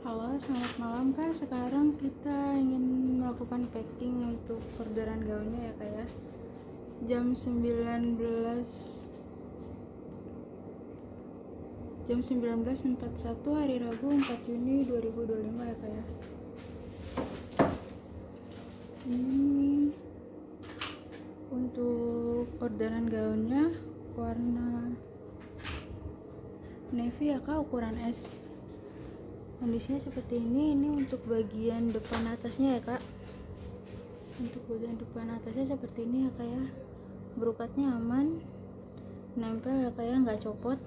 Halo, selamat malam Kak. Sekarang kita ingin melakukan packing untuk orderan gaunnya ya Kak ya. Jam 19.41 hari Rabu 4 Juni 2025 ya Kak ya. Ini untuk orderan gaunnya warna navy ya Kak, ukuran S. Kondisinya seperti ini untuk bagian depan atasnya ya Kak. Untuk bagian depan atasnya seperti ini ya Kak ya. Brokatnya aman, nempel ya Kak ya, nggak copot,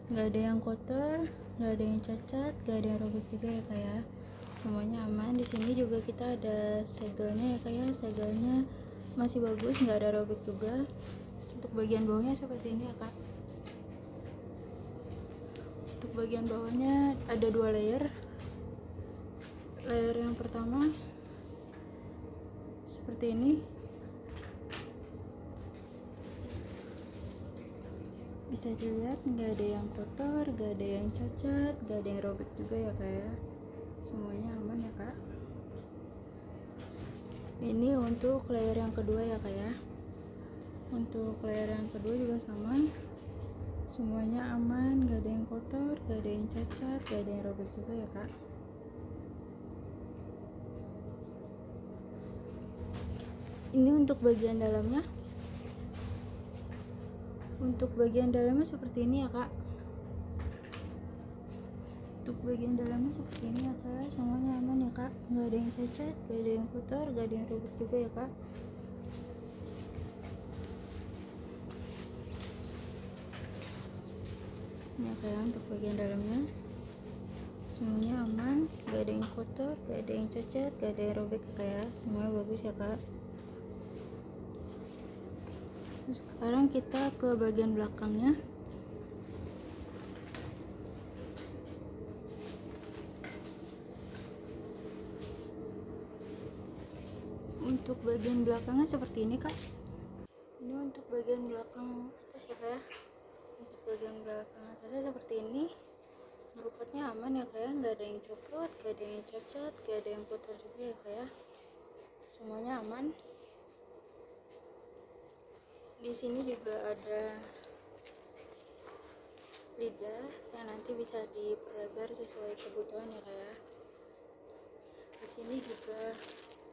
nggak ada yang kotor, nggak ada yang cacat, nggak ada yang robek juga ya Kak ya. Semuanya aman. Di sini juga kita ada segelnya ya Kak ya. Segelnya masih bagus, nggak ada robek juga. Untuk bagian bawahnya seperti ini ya Kak. Untuk bagian bawahnya ada 2 layer. Layer yang pertama seperti ini, bisa dilihat nggak ada yang kotor, nggak ada yang cacat, nggak ada yang robek juga ya Kak ya. Semuanya aman ya Kak. Ini untuk layer yang kedua ya Kak ya. Untuk layer yang kedua juga sama, semuanya aman, gak ada yang kotor, gak ada yang cacat, gak ada yang robek juga ya Kak. Ini untuk bagian dalamnya. Untuk bagian dalamnya seperti ini ya Kak. Untuk bagian dalamnya seperti ini ya Kak. Semuanya aman ya Kak. Gak ada yang cacat, gak ada yang kotor, gak ada yang robek juga ya Kak. Ini ya Kak, untuk bagian dalamnya semuanya aman, gak ada yang kotor, gak ada yang cacat, gak ada yang robek ya Kak ya. Semuanya bagus ya Kak. Sekarang kita ke bagian belakangnya. Untuk bagian belakangnya seperti ini Kak. Ini untuk bagian belakang atas ya Kak ya. Untuk bagian belakang atasnya seperti ini. Brokatnya aman ya Kak ya, nggak ada yang copot, nggak ada yang cacat, nggak ada yang kotor juga ya Kak ya. Semuanya aman. Di sini juga ada lidah yang nanti bisa diperlebar sesuai kebutuhan ya Kak ya. Di sini juga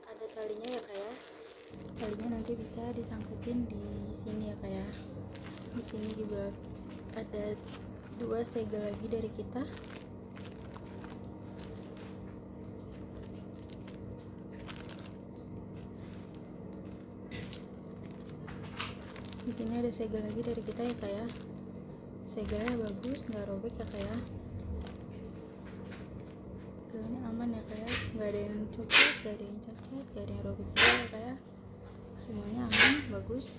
ada talinya ya Kak ya. Talinya nanti bisa disangkutin di sini ya Kak ya. Di sini juga ada 2 segel lagi dari kita. Di sini ada segel lagi dari kita ya Kak ya. Segelnya bagus, nggak robek ya Kak ya. Segelnya aman ya Kak ya, nggak ada yang copot, nggak ada yang cacat, nggak ada yang robek juga ya Kak ya. Semuanya aman, bagus.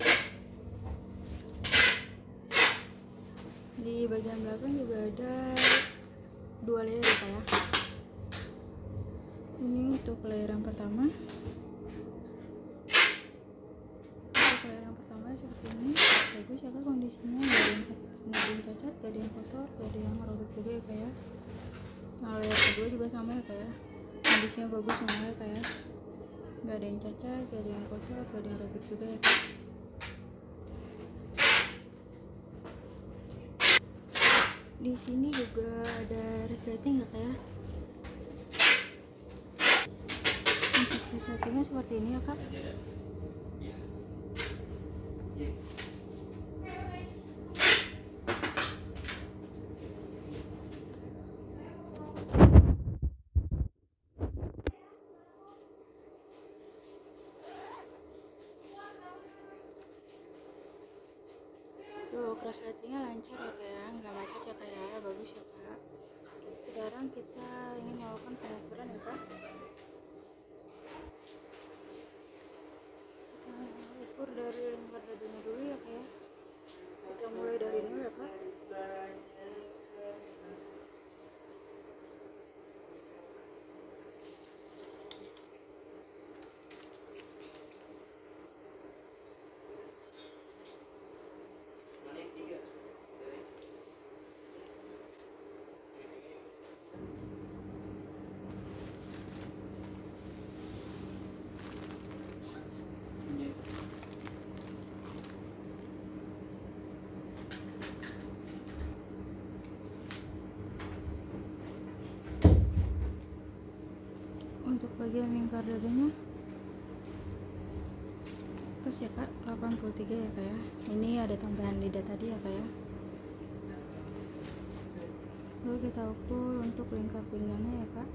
Di bagian belakang juga ada 2 layer ya Kak ya. Ini untuk layer yang pertama. Untuk layer yang pertama seperti ini, bagus ya Kak kondisinya, nggak ada yang cacat, nggak ada yang kotor, nggak ada yang robek juga ya Kak ya. Nah, layer kedua juga sama ya Kak ya. Kondisinya bagus semua ya Kak ya. Nggak ada yang cacat, nggak ada yang kotor, nggak ada yang robek juga ya Kak. Di sini juga ada resleting ya Kak ya. Untuk resletingnya seperti ini ya Kak. Tuh, resletingnya lancar ya Kak ya, nggak macet ya Kak ya, bagus ya Kak. Sekarang kita ingin melakukan pengukuran ya Kak. Kita ukur dari lingkar dadunya dulu ya Kak ya. Kita mulai dari nol ya Kak. bagian lingkar dadanya pas ya kak, 83 ya kak ya. Ini ada tambahan lidah tadi ya kak ya. Lalu kita ukur untuk lingkar pinggangnya ya kak.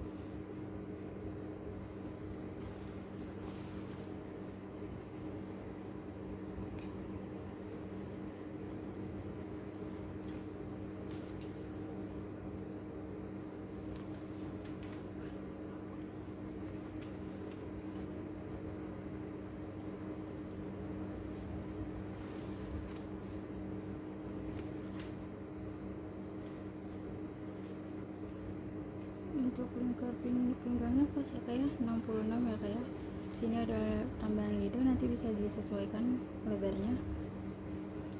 Untuk lingkar pinggangnya pas ya kak ya, 66 ya kak ya. Sini ada tambahan lidah, nanti bisa disesuaikan lebarnya.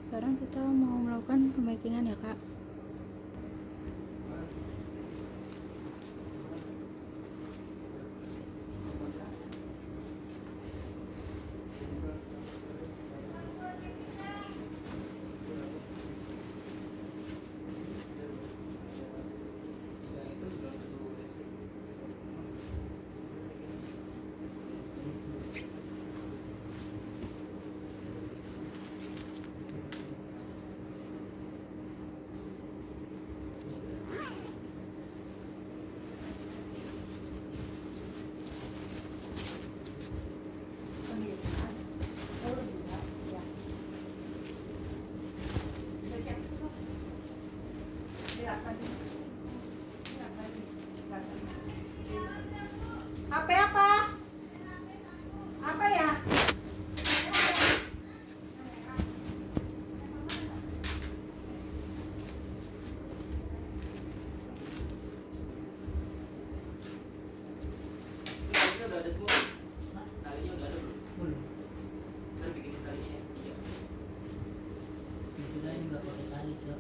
Sekarang kita mau melakukan pemakingan ya kak. HP apa? Apa ya? Udah ada semua. Talinya udah ada belum? Belum. Saya bikinin talinya ya. Iya. Sudah ini nggak pakai tali ya.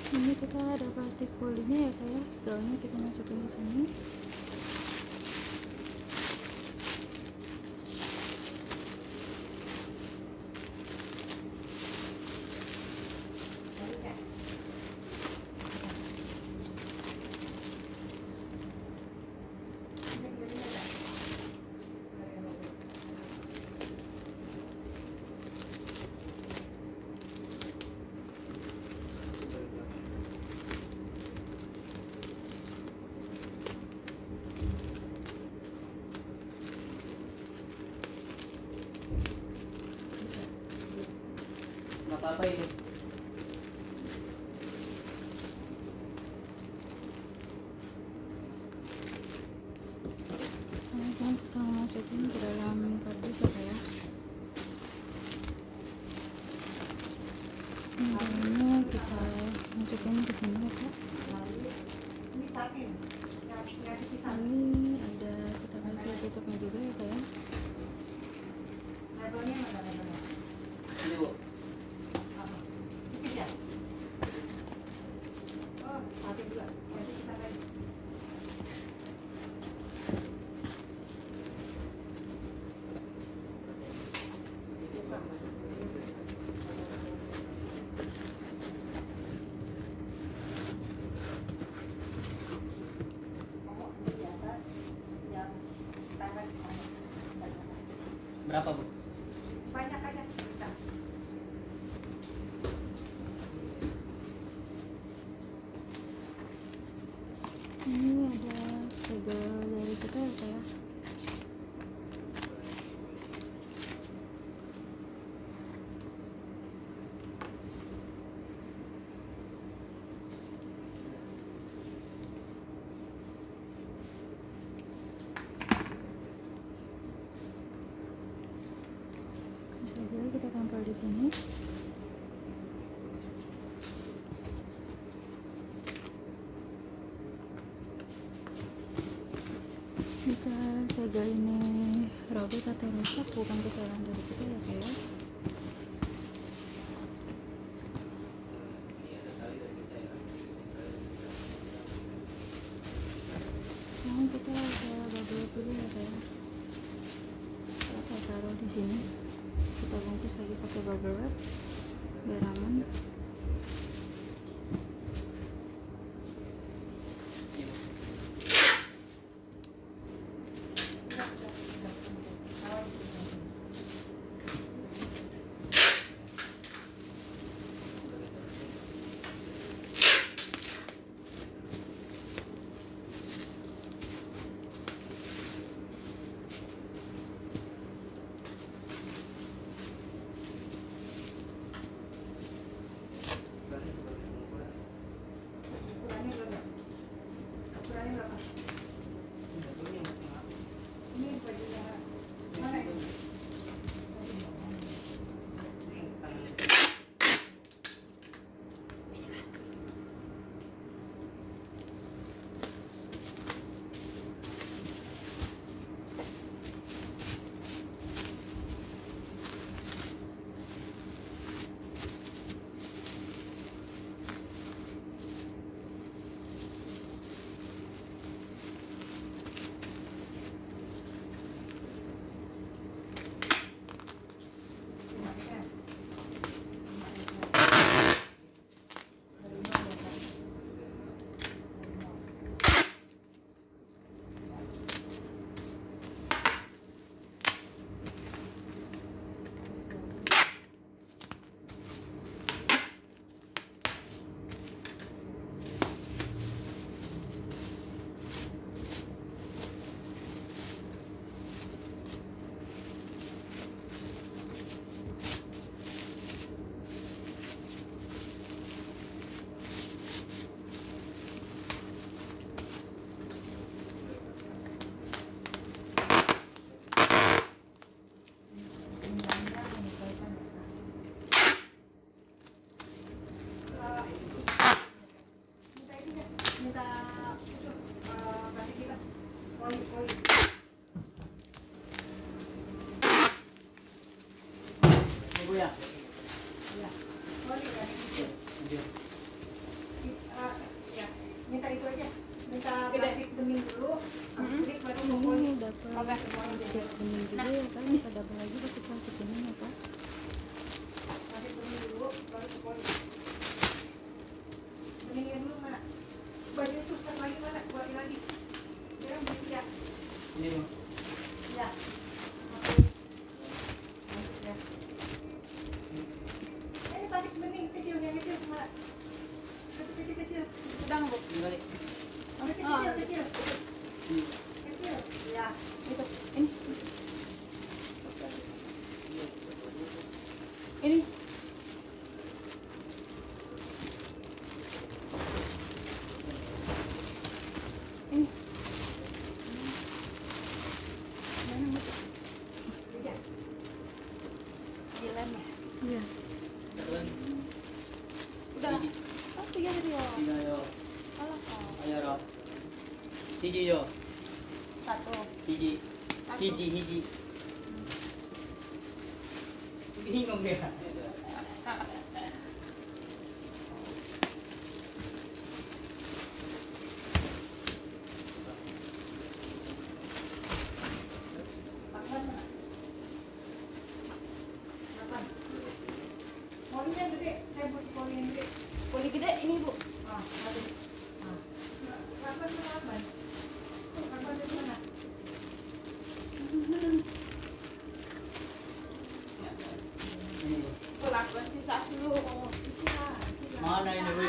Ini kita ada plastik folinya ya kak ya. Gaunnya kita masukin ke sini. Nggak apa-apa ini. Kemudian kita masukin ke dalam kardus ya kak ya. Dalamnya kita masukin ke sini ya kak. Ini ada kita kasih tutupnya juga ya kak ya. Ini Bu. Berapa Bu? Banyak aja kita. Ini ada segel dari kita ya kak ya. aja, kita tempel di sini. Kita segel ini robek atau rusak bukan kesalahan dari kita ya Kak ya. Sekarang kita ada bubble dulu ya Kak ya. Kita taruh di sini, kita bungkus lagi pakai bubble wrap biar aman. Ukurannya berapa? Ini bajunya mana ini? Minta itu kasih kita koi. Bu ya. Ya, koi kan itu. Ya, minta itu aja. Minta plastik bening dulu. Plastik baru mau koi. Ini dapat plastik bening juga ya Kak, kita dapat lagi pakai plastik bening ya Kak. Plastik bening dulu, baru ke koi. Beningin dulu mana? Baju itu kan lagi mana? Keluarin lagi. Jangan begitu ya. Ini Bu. Ya. Oke. Ya. Ini plastik bening kecil, yang kecil mana? Kecil. Sedang Bu. Dibalik. Kecil. Ini. Kecil. Ya. Itu ini ini mana Bu? Tiga. Jalan ya. Iya. Satu lagi. Udah. Oh, 3 tadi ya. Tiga yo. Salah Kak. Ayo ro. Siji yo. 1. Siji. Hiji. Bingung dia. Makan mana? Makan. Polinya gede. Saya butuh poli yang gede. Poli gede ini Bu. Aduh. Kapan sama Arman? Arman dari mana? Ini Bu. Pelakon si satu. Mana ini Bu?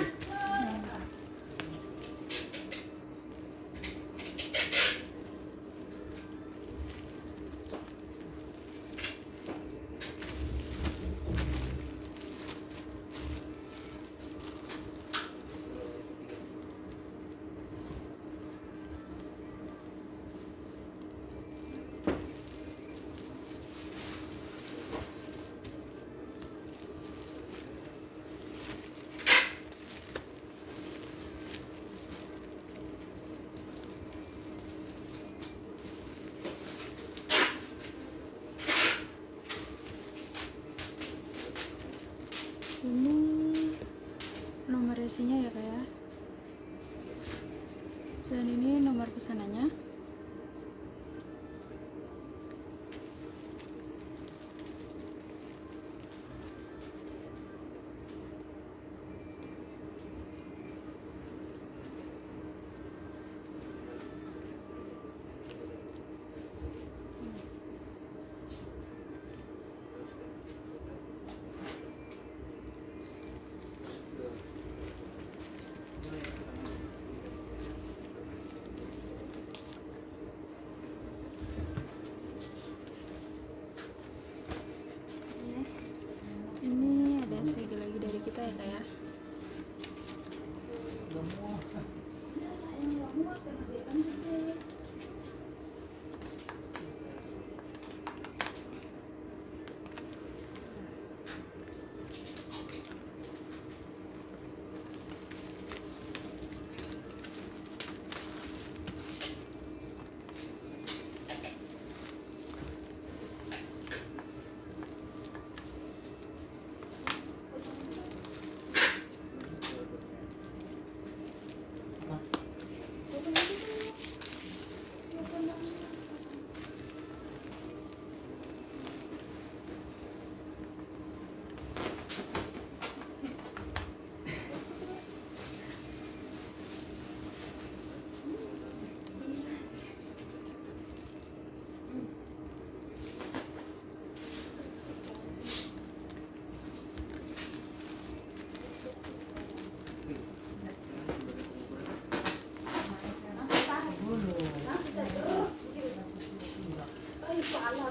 Mana?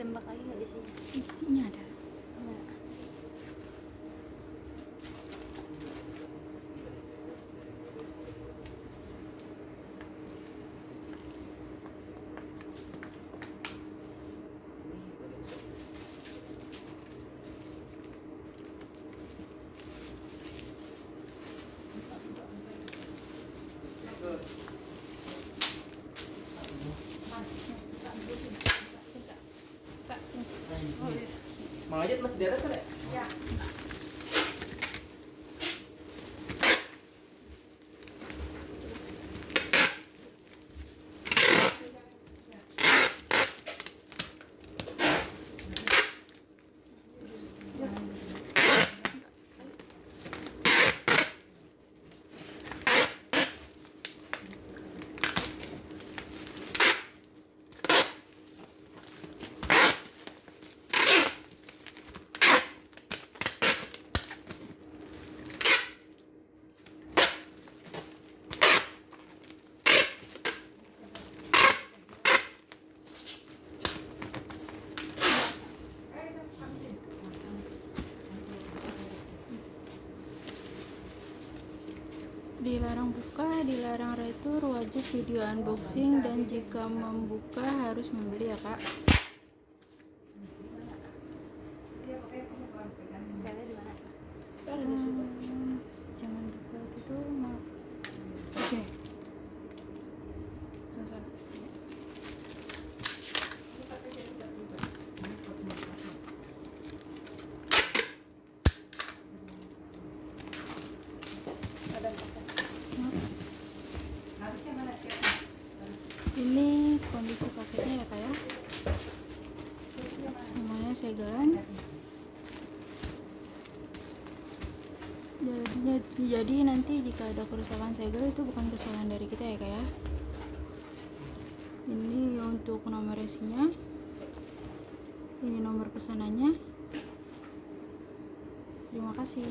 Tembak lagi nggak di sini? Di sini ada. Mang Ajat masih di atas kan ya? Ya. Dilarang buka, dilarang retur, wajib video unboxing, dan jika membuka harus membeli ya kak. Jangan dekat itu mau. Oke. Sana. Ini kondisi paketnya ya kak ya, semuanya segelan. Jadi nanti jika ada kerusakan segel itu bukan kesalahan dari kita ya kak ya. Ini untuk nomor resinya, ini nomor pesanannya. Terima kasih.